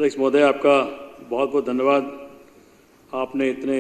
अध्यक्ष महोदय, आपका बहुत बहुत धन्यवाद। आपने इतने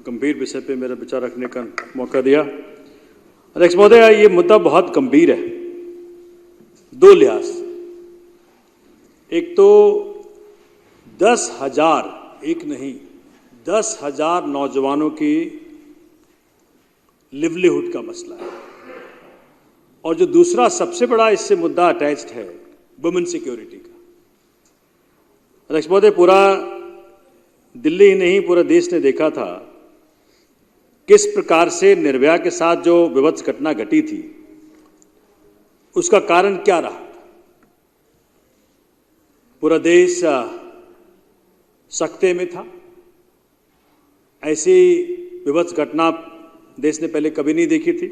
गंभीर विषय पे मेरा विचार रखने का मौका दिया। अध्यक्ष महोदय, ये मुद्दा बहुत गंभीर है, दो लिहाज से। एक तो 10,000, एक नहीं 10,000 नौजवानों की लिवलीहुड का मसला है, और जो दूसरा सबसे बड़ा इससे मुद्दा अटैच्ड है, वुमेन सिक्योरिटी का। अध्यक्ष महोदय, पूरा दिल्ली ही नहीं पूरा देश ने देखा था किस प्रकार से निर्भया के साथ जो विभत्स घटना घटी थी, उसका कारण क्या रहा। पूरा देश सकते में था। ऐसी विभत्स घटना देश ने पहले कभी नहीं देखी थी।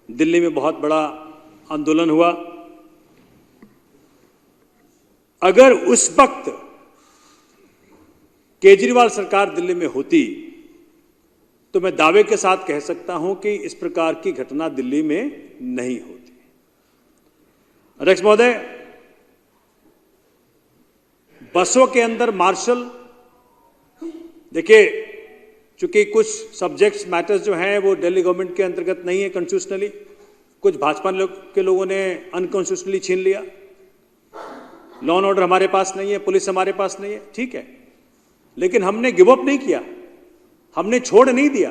दिल्ली में बहुत बड़ा आंदोलन हुआ। अगर उस वक्त केजरीवाल सरकार दिल्ली में होती तो मैं दावे के साथ कह सकता हूं कि इस प्रकार की घटना दिल्ली में नहीं होती। अध्यक्ष महोदय, बसों के अंदर मार्शल, देखिए, चूंकि कुछ सब्जेक्ट्स मैटर्स जो हैं वो दिल्ली गवर्नमेंट के अंतर्गत नहीं है कॉन्स्टिट्यूशनली, कुछ भाजपा के लोगों ने अनकॉन्स्टिट्यूशनली छीन लिया। लॉ एंड ऑर्डर हमारे पास नहीं है, पुलिस हमारे पास नहीं है, ठीक है, लेकिन हमने गिव अप नहीं किया, हमने छोड़ नहीं दिया।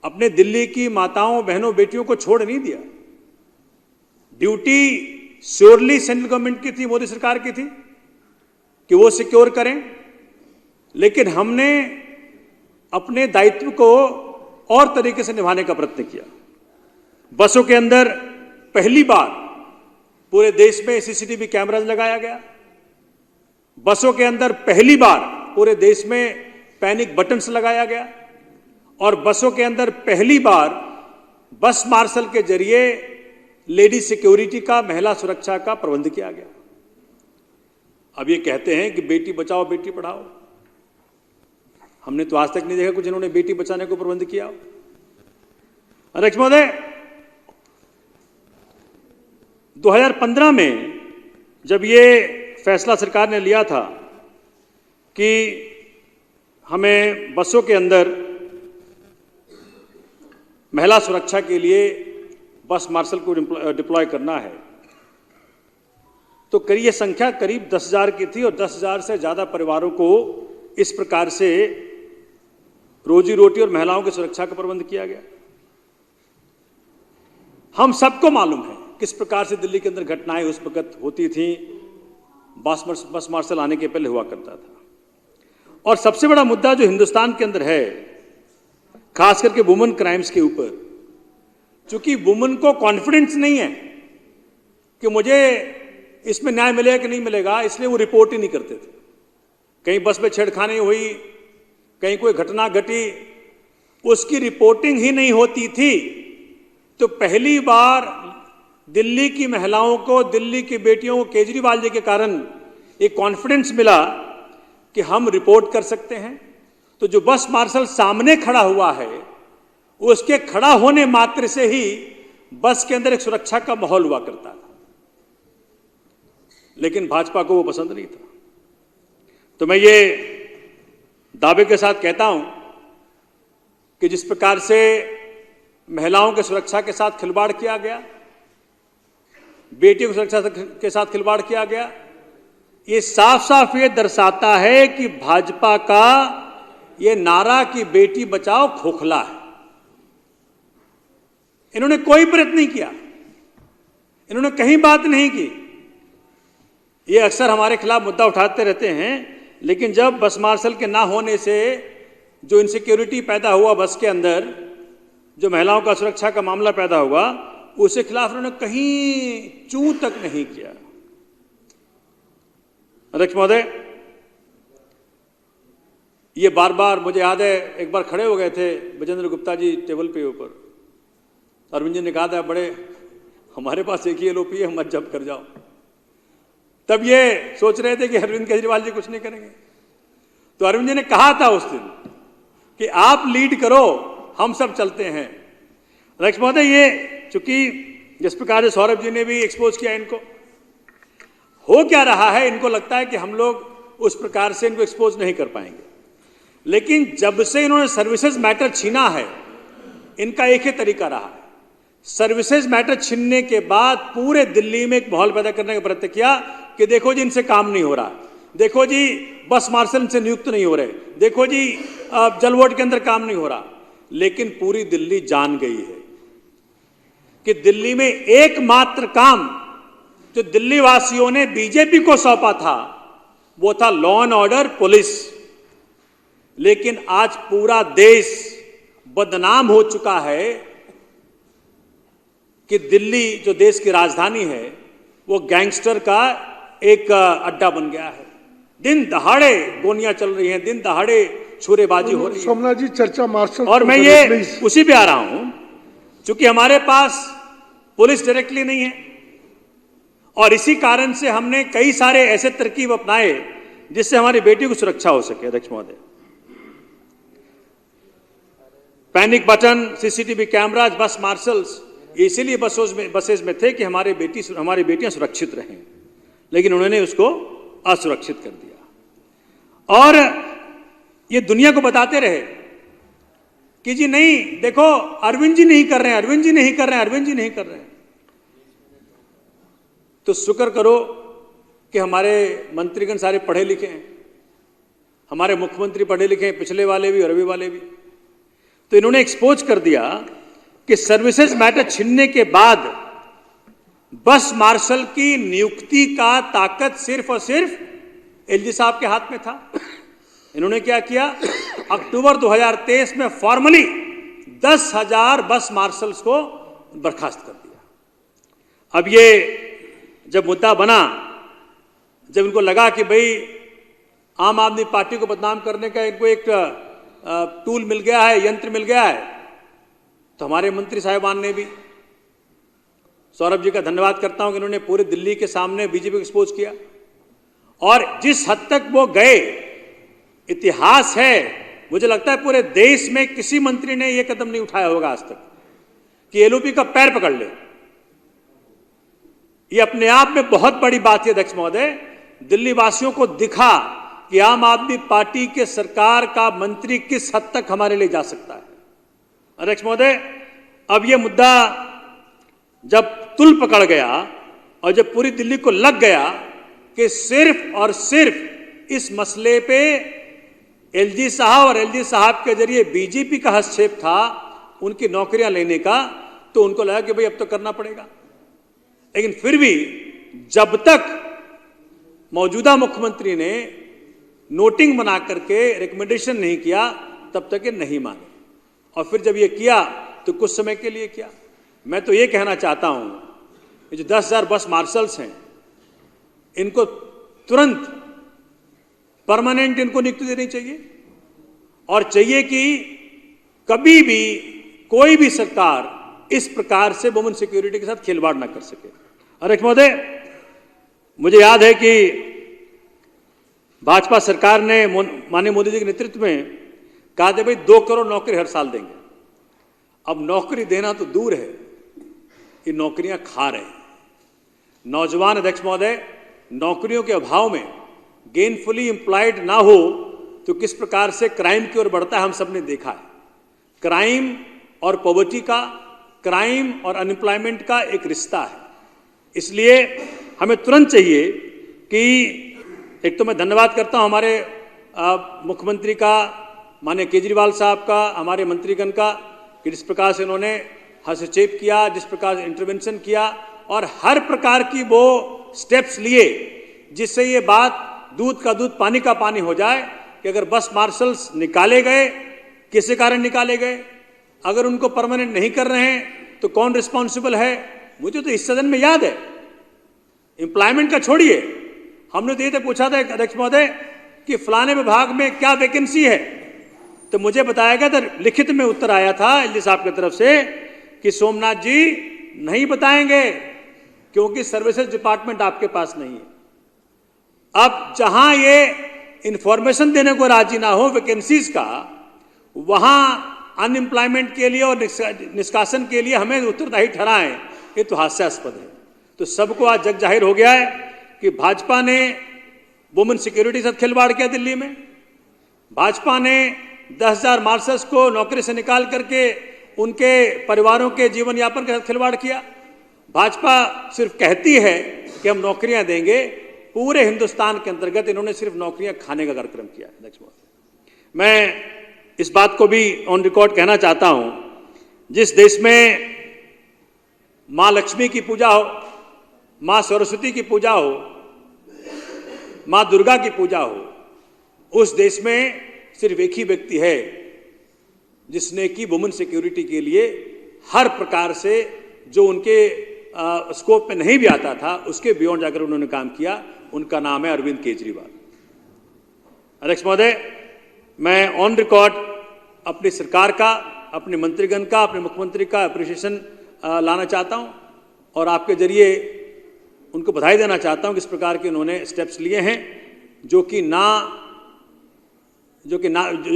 अपने दिल्ली की माताओं, बहनों, बेटियों को छोड़ नहीं दिया। ड्यूटी श्योरली सेंट्रल गवर्नमेंट की थी, मोदी सरकार की थी कि वो सिक्योर करें, लेकिन हमने अपने दायित्व को और तरीके से निभाने का प्रयत्न किया। बसों के अंदर पहली बार पूरे देश में सीसीटीवी कैमराज लगाया गया। बसों के अंदर पहली बार पूरे देश में पैनिक बटन्स लगाया गया, और बसों के अंदर पहली बार बस मार्शल के जरिए लेडी सिक्योरिटी का, महिला सुरक्षा का प्रबंध किया गया। अब ये कहते हैं कि बेटी बचाओ बेटी पढ़ाओ, हमने तो आज तक नहीं देखा कुछ जिन्होंने बेटी बचाने को प्रबंध किया हो। अध्यक्ष महोदय, 2015 में जब ये फैसला सरकार ने लिया था कि हमें बसों के अंदर महिला सुरक्षा के लिए बस मार्शल को डिप्लॉय करना है, तो ये संख्या करीब 10,000 की थी, और 10,000 से ज्यादा परिवारों को इस प्रकार से रोजी रोटी और महिलाओं की सुरक्षा का प्रबंध किया गया। हम सबको मालूम है किस प्रकार से दिल्ली के अंदर घटनाएं उस वक्त होती थी, बस मार्शल आने के पहले हुआ करता था। और सबसे बड़ा मुद्दा जो हिंदुस्तान के अंदर है, खास करके वुमेन क्राइम्स के ऊपर, चूंकि वुमेन को कॉन्फिडेंस नहीं है कि मुझे इसमें न्याय मिलेगा कि नहीं मिलेगा, इसलिए वो रिपोर्ट ही नहीं करते थे। कहीं बस में छेड़खानी हुई, कहीं कोई घटना घटी, उसकी रिपोर्टिंग ही नहीं होती थी। तो पहली बार दिल्ली की महिलाओं को, दिल्ली की बेटियों को केजरीवाल जी के कारण एक कॉन्फिडेंस मिला कि हम रिपोर्ट कर सकते हैं। तो जो बस मार्शल सामने खड़ा हुआ है, उसके खड़ा होने मात्र से ही बस के अंदर एक सुरक्षा का माहौल हुआ करता था, लेकिन भाजपा को वो पसंद नहीं था। तो मैं ये दावे के साथ कहता हूं कि जिस प्रकार से महिलाओं की सुरक्षा के साथ खिलवाड़ किया गया, बेटियों की सुरक्षा के साथ खिलवाड़ किया गया, ये साफ साफ ये दर्शाता है कि भाजपा का ये नारा कि बेटी बचाओ खोखला है। इन्होंने कोई प्रयत्न नहीं किया, इन्होंने कहीं बात नहीं की। ये अक्सर हमारे खिलाफ मुद्दा उठाते रहते हैं, लेकिन जब बस मार्शल के ना होने से जो इनसिक्योरिटी पैदा हुआ बस के अंदर, जो महिलाओं का सुरक्षा का मामला पैदा हुआ, उसके खिलाफ उन्होंने कहीं चूं तक नहीं किया। अध्यक्ष महोदय, ये बार बार मुझे याद है, एक बार खड़े हो गए थे विजेंद्र गुप्ता जी टेबल पे ऊपर, अरविंद जी ने कहा था बड़े हमारे पास एक ही एलओपी है, मत जब्त कर जाओ। तब ये सोच रहे थे कि अरविंद केजरीवाल जी कुछ नहीं करेंगे, तो अरविंद जी ने कहा था उस दिन कि आप लीड करो, हम सब चलते हैं। अध्यक्ष महोदय, ये चूंकि जिस प्रकार से सौरभ जी ने भी एक्सपोज किया, इनको हो क्या रहा है, इनको लगता है कि हम लोग उस प्रकार से इनको एक्सपोज नहीं कर पाएंगे। लेकिन जब से इन्होंने सर्विसेज मैटर छीना है, इनका एक ही तरीका रहा है। सर्विसेज मैटर छीनने के बाद पूरे दिल्ली में एक माहौल पैदा करने का प्रयत्न किया कि देखो जी इनसे काम नहीं हो रहा, देखो जी बस मार्शल से नियुक्त नहीं हो रहे, देखो जी जलवोट के अंदर काम नहीं हो रहा। लेकिन पूरी दिल्ली जान गई है कि दिल्ली में एकमात्र काम जो दिल्ली वासियों ने बीजेपी को सौंपा था वो था लॉ एंड ऑर्डर, पुलिस। लेकिन आज पूरा देश बदनाम हो चुका है कि दिल्ली जो देश की राजधानी है वो गैंगस्टर का एक अड्डा बन गया है। दिन दहाड़े गोलियां चल रही हैं, दिन दहाड़े छुरेबाजी हो रही है। सोमनाथ जी, चर्चा मार्शल और मैं ये उसी पे आ रहा हूं, क्योंकि हमारे पास पुलिस डायरेक्टली नहीं है और इसी कारण से हमने कई सारे ऐसे तरकीब अपनाए जिससे हमारी बेटी की सुरक्षा हो सके। अध्यक्ष महोदय, पैनिक बटन, सीसीटीवी कैमराज, बस मार्शल्स इसीलिए बसेज में थे कि हमारी बेटियां सुरक्षित रहें, लेकिन उन्होंने उसको असुरक्षित कर दिया। और ये दुनिया को बताते रहे कि जी नहीं, देखो अरविंद जी नहीं कर रहे हैं, अरविंद जी नहीं कर रहे हैं, अरविंद जी नहीं कर रहे हैं। तो शुक्र करो कि हमारे मंत्रीगण सारे पढ़े लिखे हैं, हमारे मुख्यमंत्री पढ़े लिखे हैं, पिछले वाले भी और अभी वाले भी। तो इन्होंने एक्सपोज कर दिया कि सर्विसेज मैटर छीनने के बाद बस मार्शल की नियुक्ति का ताकत सिर्फ और सिर्फ एलजी साहब के हाथ में था। इन्होंने क्या किया, अक्टूबर 2023 में फॉर्मली 10,000 बस मार्शल्स को बर्खास्त कर दिया। अब ये जब मुद्दा बना, जब इनको लगा कि भाई आम आदमी पार्टी को बदनाम करने का इनको एक टूल मिल गया है, यंत्र मिल गया है, तो हमारे मंत्री साहिबान ने भी, सौरभ जी का धन्यवाद करता हूं कि इन्होंने पूरे दिल्ली के सामने बीजेपी को एक्सपोज किया। और जिस हद तक वो गए, इतिहास है, मुझे लगता है पूरे देश में किसी मंत्री ने यह कदम नहीं उठाया होगा आज तक कि एलओपी का पैर पकड़ ले। ये अपने आप में बहुत बड़ी बात है अध्यक्ष महोदय। दिल्ली वासियों को दिखा कि आम आदमी पार्टी के सरकार का मंत्री किस हद तक हमारे लिए जा सकता है। अध्यक्ष महोदय, अब यह मुद्दा जब तुल पकड़ गया और जब पूरी दिल्ली को लग गया कि सिर्फ और सिर्फ इस मसले पे एलजी साहब और एलजी साहब के जरिए बीजेपी का हस्तक्षेप था उनकी नौकरियां लेने का, तो उनको लगा कि भाई अब तो करना पड़ेगा। लेकिन फिर भी जब तक मौजूदा मुख्यमंत्री ने नोटिंग बना करके रिकमेंडेशन नहीं किया, तब तक ये नहीं माने। और फिर जब ये किया तो कुछ समय के लिए किया। मैं तो ये कहना चाहता हूं, ये जो 10,000 बस मार्शल्स हैं, इनको तुरंत परमानेंट इनको नियुक्ति देनी चाहिए और चाहिए कि कभी भी कोई भी सरकार इस प्रकार से वुमेन सिक्योरिटी के साथ खिलवाड़ ना कर सके। अध्यक्ष महोदय, मुझे याद है कि भाजपा सरकार ने माननीय मोदी जी के नेतृत्व में कहा था भाई 2 करोड़ नौकरी हर साल देंगे। अब नौकरी देना तो दूर है, ये नौकरियां खा रहे हैं नौजवान। अध्यक्ष महोदय, नौकरियों के अभाव में गेनफुली एम्प्लॉयड ना हो तो किस प्रकार से क्राइम की ओर बढ़ता है हम सब ने देखा है। क्राइम और पॉवर्टी का, क्राइम और अनएम्प्लॉयमेंट का एक रिश्ता है। इसलिए हमें तुरंत चाहिए कि एक तो मैं धन्यवाद करता हूं हमारे मुख्यमंत्री का, माननीय केजरीवाल साहब का, हमारे मंत्रीगण का, कि जिस प्रकार से इन्होंने हस्तक्षेप किया, जिस प्रकार से इंटरवेंशन किया और हर प्रकार की वो स्टेप्स लिए जिससे ये बात दूध का दूध पानी का पानी हो जाए कि अगर बस मार्शल्स निकाले गए, किस कारण निकाले गए, अगर उनको परमानेंट नहीं कर रहे हैं तो कौन रिस्पॉन्सिबल है। मुझे तो इस सदन में याद है, एम्प्लॉयमेंट का छोड़िए, हमने तो ये तक पूछा था अध्यक्ष महोदय कि फलाने विभाग में क्या वैकेंसी है, तो मुझे बताया गया था, लिखित में उत्तर आया था एलजी साहब की तरफ से कि सोमनाथ जी नहीं बताएंगे क्योंकि सर्विसेज डिपार्टमेंट आपके पास नहीं है। अब जहां ये इंफॉर्मेशन देने को राजी ना हो वैकेंसीज का, वहां अनएम्प्लॉयमेंट के लिए और निष्कासन के लिए हमें उत्तरदायी ठहराएं, ये तो हास्यास्पद है। तो सबको आज जग जाहिर हो गया है कि भाजपा ने वुमेन सिक्योरिटी के साथ खिलवाड़ किया दिल्ली में। भाजपा ने 10,000 मार्शल्स को नौकरी से निकाल करके उनके परिवारों के जीवन यापन के साथ खिलवाड़ किया। भाजपा सिर्फ कहती है कि हम नौकरियां देंगे, पूरे हिंदुस्तान के अंतर्गत इन्होंने सिर्फ नौकरियां खाने का कार्यक्रम किया। मैं इस बात को भी ऑन रिकॉर्ड कहना चाहता हूं, जिस देश में मां लक्ष्मी की पूजा हो, मां सरस्वती की पूजा हो, मां दुर्गा की पूजा हो, उस देश में सिर्फ एक ही व्यक्ति है जिसने की वुमेन सिक्योरिटी के लिए हर प्रकार से जो उनके स्कोप में नहीं भी आता था उसके बियॉन्ड जाकर उन्होंने काम किया। उनका नाम है अरविंद केजरीवाल। अध्यक्ष महोदय, मैं ऑन रिकॉर्ड अपनी सरकार का, अपने मंत्रीगण का, अपने मुख्यमंत्री का अप्रिशिएशन लाना चाहता हूं और आपके जरिए उनको बधाई देना चाहता हूं कि इस प्रकार के उन्होंने स्टेप्स लिए हैं जो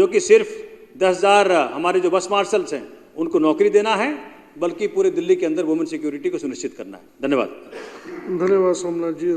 कि सिर्फ 10,000 हमारे जो बस मार्शल्स हैं उनको नौकरी देना है, बल्कि पूरे दिल्ली के अंदर वुमेन सिक्योरिटी को सुनिश्चित करना है। धन्यवाद। धन्यवाद सोमनाथ जी।